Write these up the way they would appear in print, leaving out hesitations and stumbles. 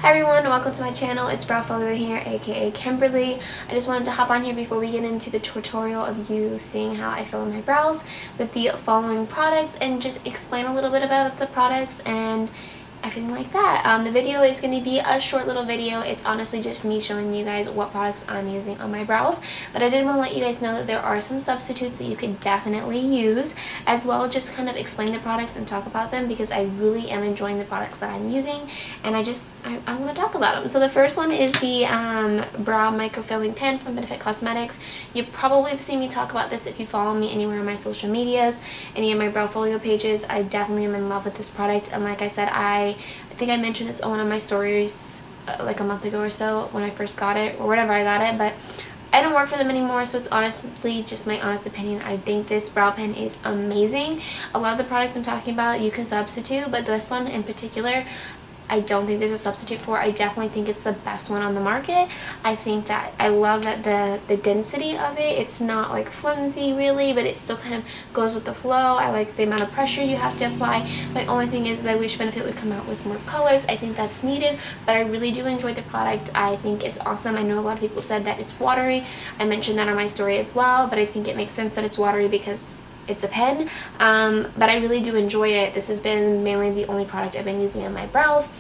Hi everyone, welcome to my channel. It's Brow Folio here, aka Kimberly. I just wanted to hop on here before we get into the tutorial of you seeing how I fill in my brows with the following products and just explain a little bit about the products and everything like that. The video is going to be a short little video. It's honestly just me showing you guys what products I'm using on my brows, but I did want to let you guys know that there are some substitutes that you could definitely use, as well just kind of explain the products and talk about them because I really am enjoying the products that I'm using and I want to talk about them. So the first one is the Brow Microfilling Pen from Benefit Cosmetics. You probably have seen me talk about this if you follow me anywhere on my social medias, any of my Brow Folio pages. I definitely am in love with this product, and like I said, I think I mentioned this on one of my stories like a month ago or so when I first got it or whatever I got it, but I don't work for them anymore, so it's honestly just my honest opinion. I think this brow pen is amazing. A lot of the products I'm talking about you can substitute, but this one in particular I don't think there's a substitute for. I definitely think it's the best one on the market. I think that I love that the density of it, it's not like flimsy really, but it still kind of goes with the flow. I like the amount of pressure you have to apply. My only thing is I wish Benefit would come out with more colors. I think that's needed, but I really do enjoy the product. I think it's awesome. I know a lot of people said that it's watery. I mentioned that on my story as well, but I think it makes sense that it's watery because it's a pen, but I really do enjoy it. This has been mainly the only product I've been using on my brows.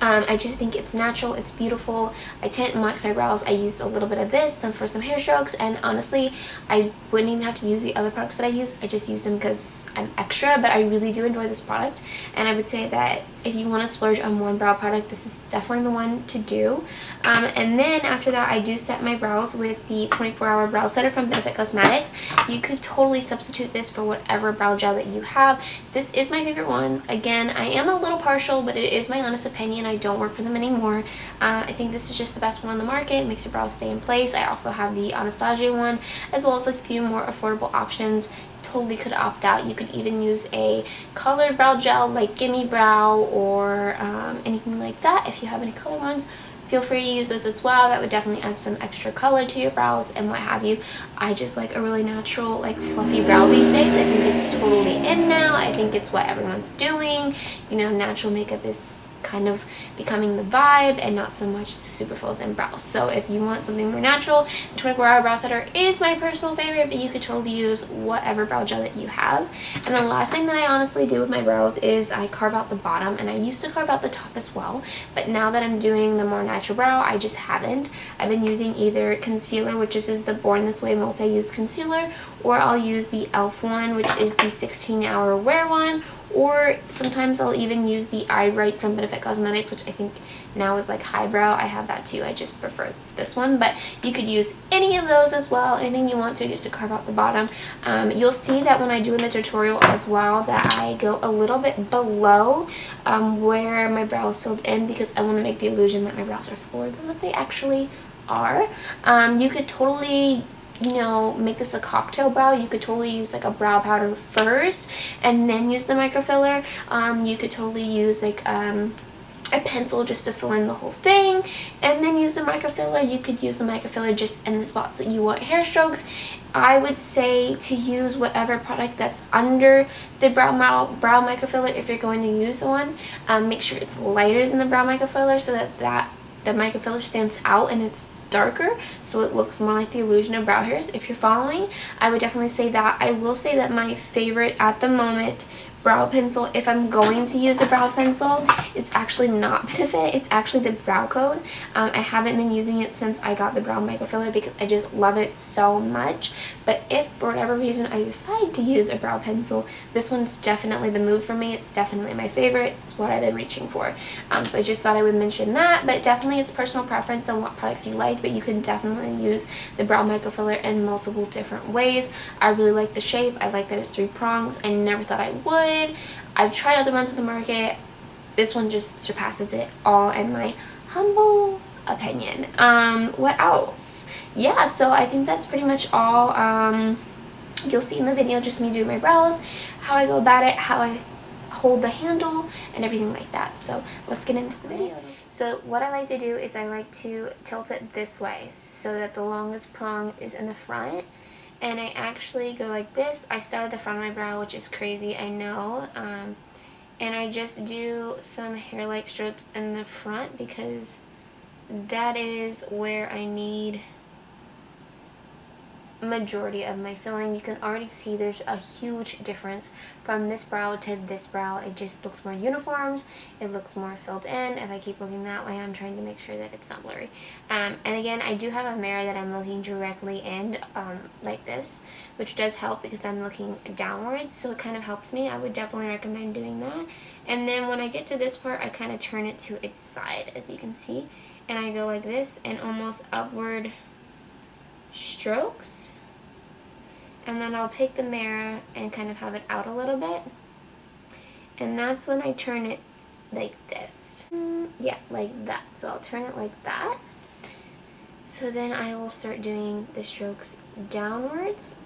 I just think it's natural, it's beautiful. I tint and wax my brows. I used a little bit of this for some hair strokes, and honestly I wouldn't even have to use the other products that I use. I just use them because I'm extra, but I really do enjoy this product, and I would say that if you want to splurge on one brow product, this is definitely the one to do. And then after that, I do set my brows with the 24-hour brow setter from Benefit Cosmetics. You could totally substitute this for whatever brow gel that you have. This is my favorite one. Again, I am a little partial, but it is my honest opinion. I don't work for them anymore. I think this is just the best one on the market. It makes your brows stay in place. I also have the Anastasia one, as well as a few more affordable options. Totally could opt out. You could even use a colored brow gel like Gimme Brow or anything like that. If you have any colored ones, feel free to use those as well. That would definitely add some extra color to your brows and what have you. I just like a really natural, like fluffy brow these days. I think it's totally in now. I think it's what everyone's doing. You know, natural makeup is kind of becoming the vibe and not so much super filled in brows. So if you want something more natural, the 24-hour brow setter is my personal favorite, but you could totally use whatever brow gel that you have. And the last thing that I honestly do with my brows is I carve out the bottom, and I used to carve out the top as well, but now that I'm doing the more natural brow, I just haven't. I've been using either concealer, which is the Born This Way multi-use concealer, or I'll use the e.l.f. one, which is the 16-hour wear one, or sometimes I'll even use the Eye Right from Benefit Cosmetics, which I think now is like highbrow. I have that too. I just prefer this one, but you could use any of those as well, anything you want to, just to carve out the bottom. You'll see that when I do in the tutorial as well that I go a little bit below where my brows filled in, because I want to make the illusion that my brows are fuller than what they actually are. You could totally, you know, make this a cocktail brow. You could totally use like a brow powder first and then use the microfiller. You could totally use like a pencil just to fill in the whole thing and then use the microfiller. You could use the microfiller just in the spots that you want hair strokes. I would say to use whatever product that's under the brow microfiller if you're going to use the one. Make sure it's lighter than the brow microfiller so that the microfiller stands out and it's darker, so it looks more like the illusion of brow hairs. If you're following, I would definitely say that. I will say that my favorite at the moment brow pencil, if I'm going to use a brow pencil, is actually not Benefit. It's actually the Brow Code. I haven't been using it since I got the brow microfiller because I just love it so much, but if for whatever reason I decide to use a brow pencil, this one's definitely the move for me. It's definitely my favorite. It's what I've been reaching for. So I just thought I would mention that, but definitely it's personal preference on what products you like, but you can definitely use the brow microfiller in multiple different ways. I really like the shape. I like that it's 3 prongs. I never thought I would. I've tried other ones on the market. This one just surpasses it all in my humble opinion. What else? Yeah, so I think that's pretty much all. You'll see in the video just me doing my brows, how I go about it, how I hold the handle, and everything like that. So let's get into the video. So what I like to do is I like to tilt it this way so that the longest prong is in the front. And I actually go like this. I start at the front of my brow, which is crazy, I know. And I just do some hair-like strokes in the front because that is where I need majority of my filling. You can already see there's a huge difference from this brow to this brow. It just looks more uniform. It looks more filled in. If I keep looking that way, I'm trying to make sure that it's not blurry. And again, I do have a mirror that I'm looking directly in, like this, which does help because I'm looking downwards, so it kind of helps me. I would definitely recommend doing that. And then when I get to this part, I kind of turn it to its side, as you can see, and I go like this and almost upward strokes. And then I'll pick the mirror and kind of have it out a little bit. And that's when I turn it like this. Yeah, like that. So I'll turn it like that. So then I will start doing the strokes downwards,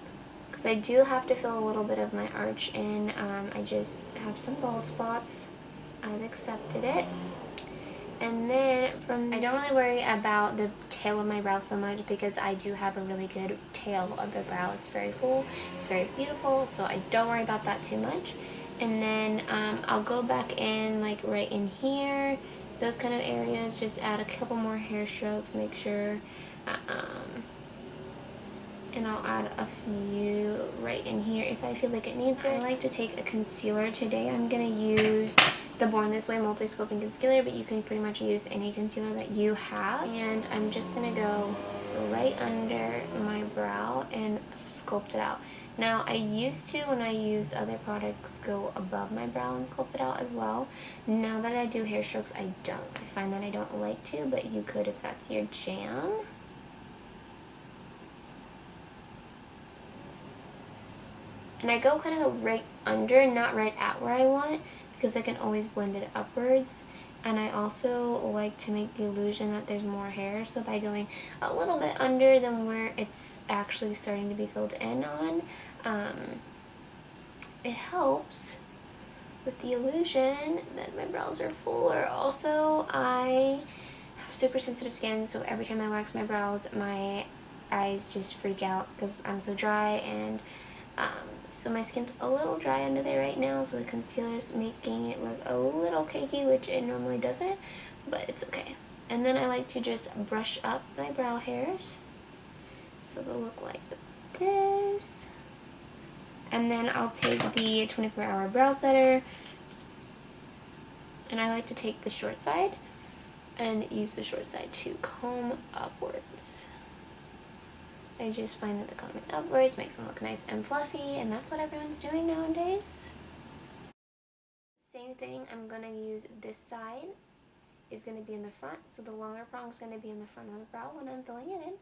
because I do have to fill a little bit of my arch in. I just have some bald spots. I've accepted it. And then I don't really worry about the tail of my brow so much because I do have a really good tail of the brow. It's very full, it's very beautiful, so I don't worry about that too much. And then I'll go back in like right in here, those kind of areas, just add a couple more hair strokes, make sure, and I'll add a few right in here if I feel like it needs it. I like to take a concealer today. I'm going to use the Born This Way Multi-Sculpting Concealer, but you can pretty much use any concealer that you have. And I'm just going to go right under my brow and sculpt it out. Now, I used to, when I used other products, go above my brow and sculpt it out as well. Now that I do hair strokes, I don't. I find that I don't like to, but you could if that's your jam. And I go kind of right under, not right at where I want, because I can always blend it upwards. And I also like to make the illusion that there's more hair, so by going a little bit under than where it's actually starting to be filled in on, it helps with the illusion that my brows are fuller. Also, I have super sensitive skin, so every time I wax my brows, my eyes just freak out because I'm so dry, and so my skin's a little dry under there right now, so the concealer is making it look a little cakey, which it normally doesn't, but it's okay. And then I like to just brush up my brow hairs so they'll look like this. And then I'll take the 24-hour brow setter, and I like to take the short side and use the short side to comb upwards. I just find that the combing upwards makes them look nice and fluffy, and that's what everyone's doing nowadays. Same thing, I'm going to use this side is going to be in the front, so the longer prong is going to be in the front of the brow when I'm filling it in.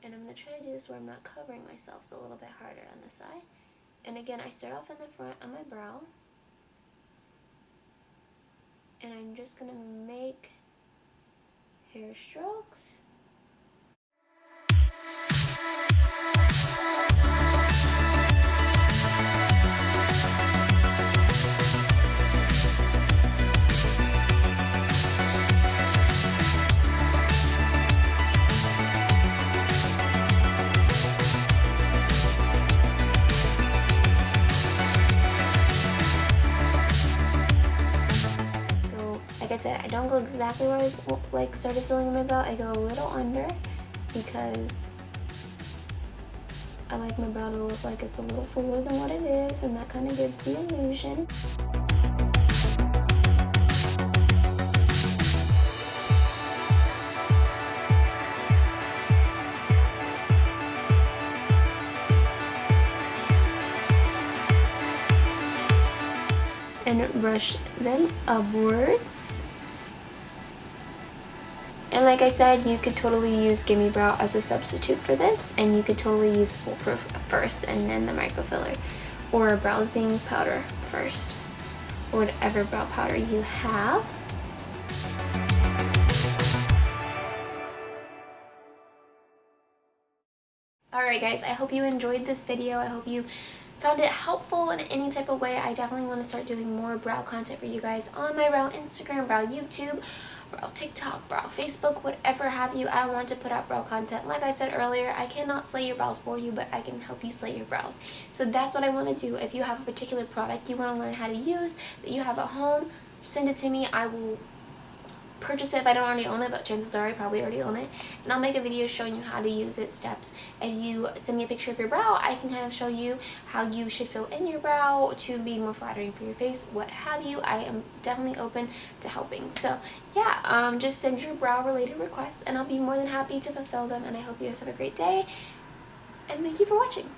And I'm going to try to do this where I'm not covering myself. It's a little bit harder on this side. And again, I start off in the front of my brow, and I'm just going to make hair strokes. Like I said, I don't go exactly where I started filling in my brow. I go a little under because I like my brow to look like it's a little fuller than what it is, and that kind of gives the illusion. And brush them upwards. And like I said, you could totally use Gimme Brow as a substitute for this, and you could totally use Foolproof first and then the microfiller, or Brow Zing's powder first, or whatever brow powder you have. Alright guys, I hope you enjoyed this video. I hope you found it helpful in any type of way. I definitely want to start doing more brow content for you guys on my brow Instagram, brow YouTube, brow TikTok, brow Facebook, whatever have you. I want to put out brow content. Like I said earlier, I cannot slay your brows for you, but I can help you slay your brows. So that's what I want to do. If you have a particular product you want to learn how to use that you have at home, send it to me. I will purchase it if I don't already own it, but chances are I probably already own it, and I'll make a video showing you how to use it, steps. If you send me a picture of your brow, I can kind of show you how you should fill in your brow to be more flattering for your face, what have you. I am definitely open to helping. So yeah, just send your brow related requests and I'll be more than happy to fulfill them, and I hope you guys have a great day, and thank you for watching.